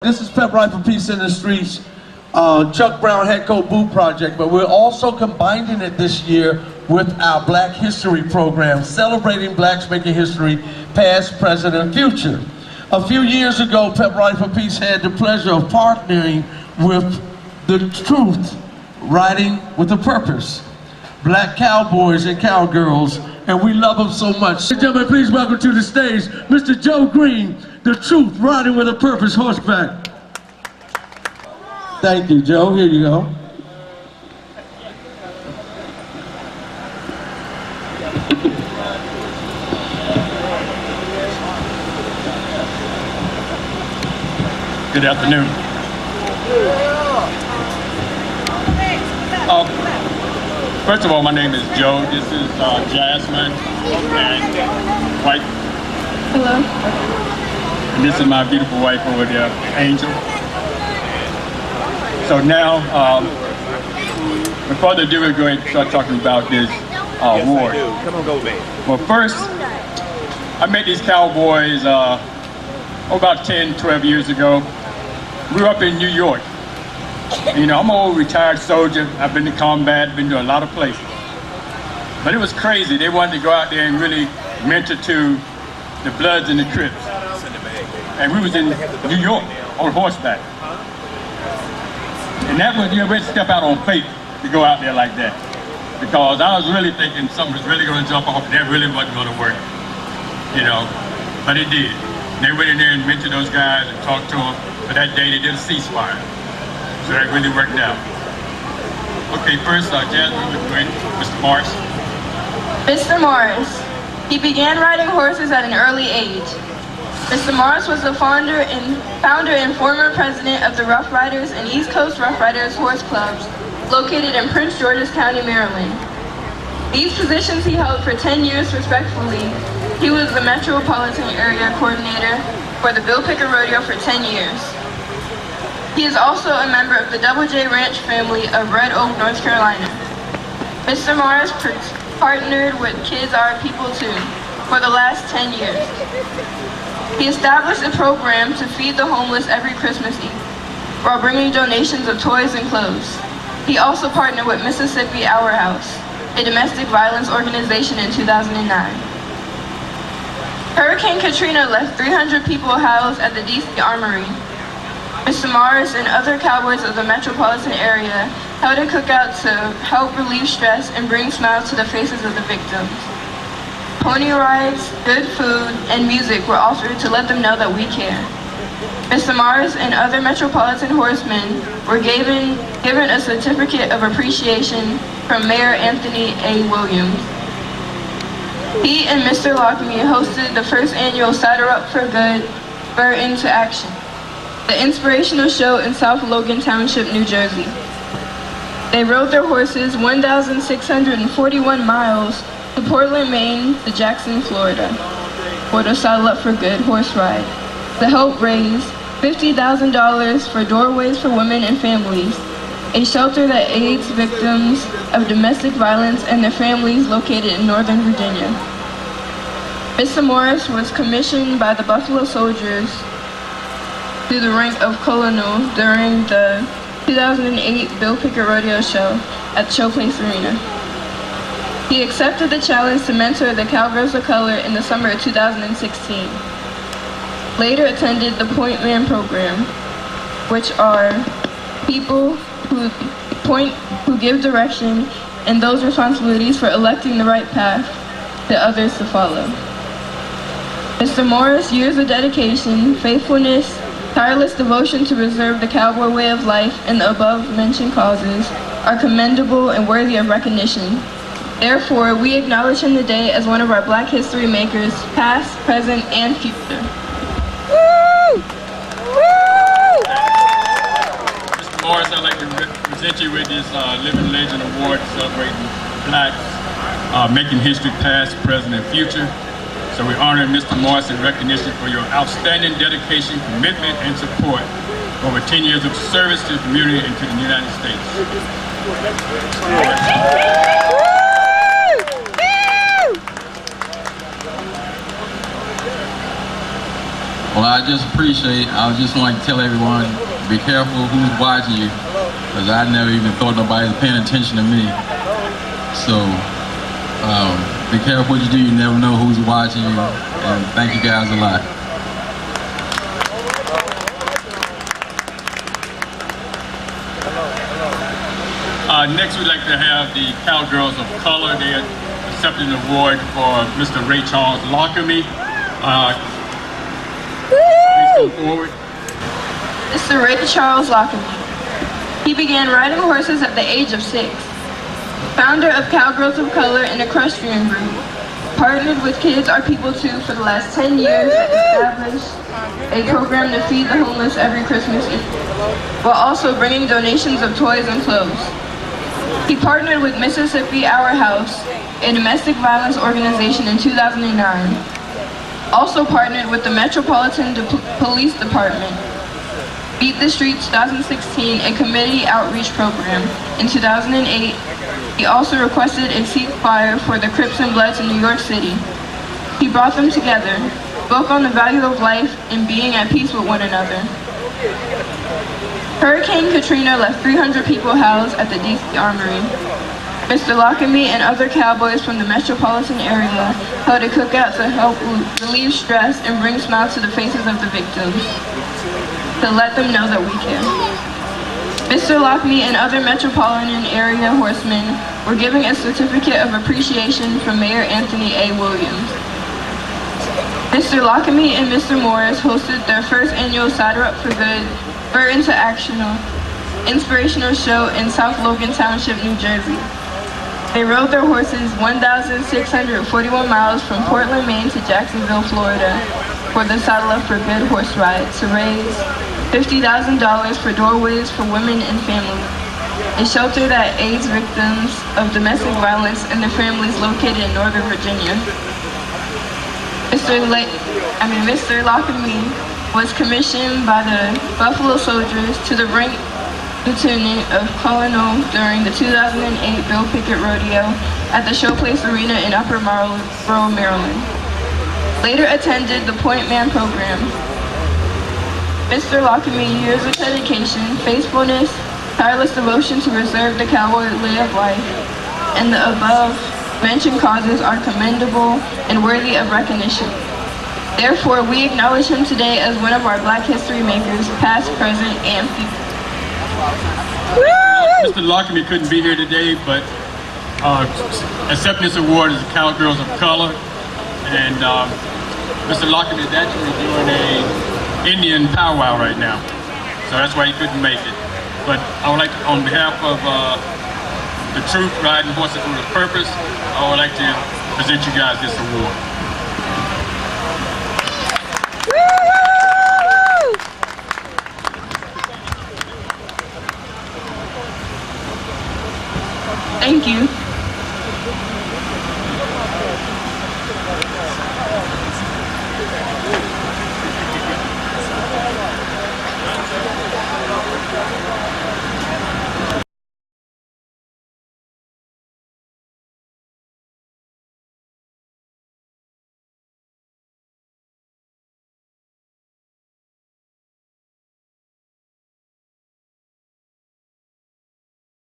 This is Pep Ride for Peace in the Streets, Chuck Brown Head Coat Boot Project, but we're also combining it this year with our Black History program, celebrating blacks making history, past, present, and future. A few years ago, Pep Ride for Peace had the pleasure of partnering with The Truth, Riding with a Purpose, black cowboys and cowgirls, and we love them so much. Ladies and gentlemen, please welcome to the stage, Mr. Joe Green, The Truth, Riding with a Purpose, horseback. Thank you, Joe. Here you go. Good afternoon. First of all, my name is Joe. This is Jasmine and White. Hello. And this is my beautiful wife over there, Angel. So now, before further ado, we're going to start talking about this award. Come on, go, man. Well, first, I met these cowboys about 10, 12 years ago. Grew up in New York. You know, I'm an old retired soldier. I've been to combat, been to a lot of places. But it was crazy. They wanted to go out there and really mentor to the Bloods and the Crips. And we was in New York on horseback. And that was, you know, we'd step out on faith to go out there like that. Because I was really thinking something was really going to jump off and that really wasn't going to work. You know, but it did. And they went in there and mentored those guys and talked to them. But that day they did a ceasefire. So that really worked out. Okay, first, Jasmine, Mr. Morris. Mr. Morris. He began riding horses at an early age. Mr. Morris was the founder and former president of the Rough Riders and East Coast Rough Riders Horse Clubs, located in Prince George's County, Maryland. These positions he held for 10 years respectively. He was the Metropolitan Area Coordinator for the Bill Pickett Rodeo for 10 years. He is also a member of the Double J Ranch family of Red Oak, North Carolina. Mr. Morris partnered with Kids Are People Too for the last 10 years. He established a program to feed the homeless every Christmas Eve, while bringing donations of toys and clothes. He also partnered with Mississippi Our House, a domestic violence organization, in 2009. Hurricane Katrina left 300 people housed at the DC Armory. Mr. Morris and other cowboys of the metropolitan area held a cookout to help relieve stress and bring smiles to the faces of the victims. Pony rides, good food, and music were offered to let them know that we care. Mr. Morris and other metropolitan horsemen were given a certificate of appreciation from Mayor Anthony A. Williams. He and Mr. Lockney hosted the first annual Saddle Up for Good, Spur Into Action, the inspirational show in South Logan Township, New Jersey. They rode their horses 1,641 miles to Portland, Maine to Jackson, Florida for the Saddle Up for Good horse ride to help raise $50,000 for Doorways for Women and Families, a shelter that aids victims of domestic violence and their families located in Northern Virginia. Mr. Morris was commissioned by the Buffalo Soldiers to the rank of colonel during the 2008 Bill Pickett Rodeo Show at Showplace Arena. He accepted the challenge to mentor the Cowgirls of Color in the summer of 2016. Later attended the Point Man program, which are people who give direction and those responsibilities for electing the right path to others to follow. Mr. Morris' years of dedication, faithfulness, tireless devotion to preserve the cowboy way of life and the above-mentioned causes are commendable and worthy of recognition. Therefore, we acknowledge him today as one of our Black history makers, past, present, and future. Woo! Woo! Mr. Morris, I'd like to present you with this Living Legend Award celebrating blacks making history past, present, and future. So we honor Mr. Morris in recognition for your outstanding dedication, commitment, and support for over 10 years of service to the community and to the United States. Well, I just just want to tell everyone, be careful who's watching you, because I never even thought nobody was paying attention to me. So, be careful what you do, you never know who's watching you, and thank you guys a lot. Next, we'd like to have the Cowgirls of Color. They are accepting an award for Mr. Ray Charles Lockamy. Please come forward. Mr. Ray Charles Lockamy. He began riding horses at the age of 6. Founder of Cowgirls of Color, an equestrian group. Partnered with Kids Are People Too for the last 10 years and established a program to feed the homeless every Christmas Eve, while also bringing donations of toys and clothes. He partnered with Mississippi Our House, a domestic violence organization, in 2009. Also partnered with the Metropolitan Police Department. Beat the Streets 2016, a community outreach program. In 2008, he also requested a ceasefire for the Crips and Bloods in New York City. He brought them together, spoke on the value of life and being at peace with one another. Hurricane Katrina left 300 people housed at the DC Armory. Mr. Lockamy and other cowboys from the metropolitan area held a cookout to help relieve stress and bring smiles to the faces of the victims, to let them know that we care. Mr. Lockamy and other metropolitan area horsemen were giving a certificate of appreciation from Mayor Anthony A. Williams. Mr. Lockamy and Mr. Morris hosted their first annual Cider Up for Good inspirational show in South Logan Township, New Jersey. They rode their horses 1,641 miles from Portland, Maine to Jacksonville, Florida for the Saddle Up for Good horse ride to raise $50,000 for Doorways for Women and Families, a shelter that aids victims of domestic violence and their families located in Northern Virginia. Mr. Lockamy was commissioned by the Buffalo Soldiers to the rank lieutenant of colonel during the 2008 Bill Pickett Rodeo at the Showplace Arena in Upper Marlboro, Maryland. Later attended the Point Man program. Mr. Lockamy, years of dedication, faithfulness, tireless devotion to preserve the cowboy way of life, and the above-mentioned causes are commendable and worthy of recognition. Therefore, we acknowledge him today as one of our Black history makers, past, present, and future. Mr. Lockamy couldn't be here today, but accepting this award is the Cowgirls of Color. And Mr. Lockamy is actually doing an Indian powwow right now. So that's why he couldn't make it. But I would like to, on behalf of the Truth Riding Horses with a Purpose, I would like to present you guys this award.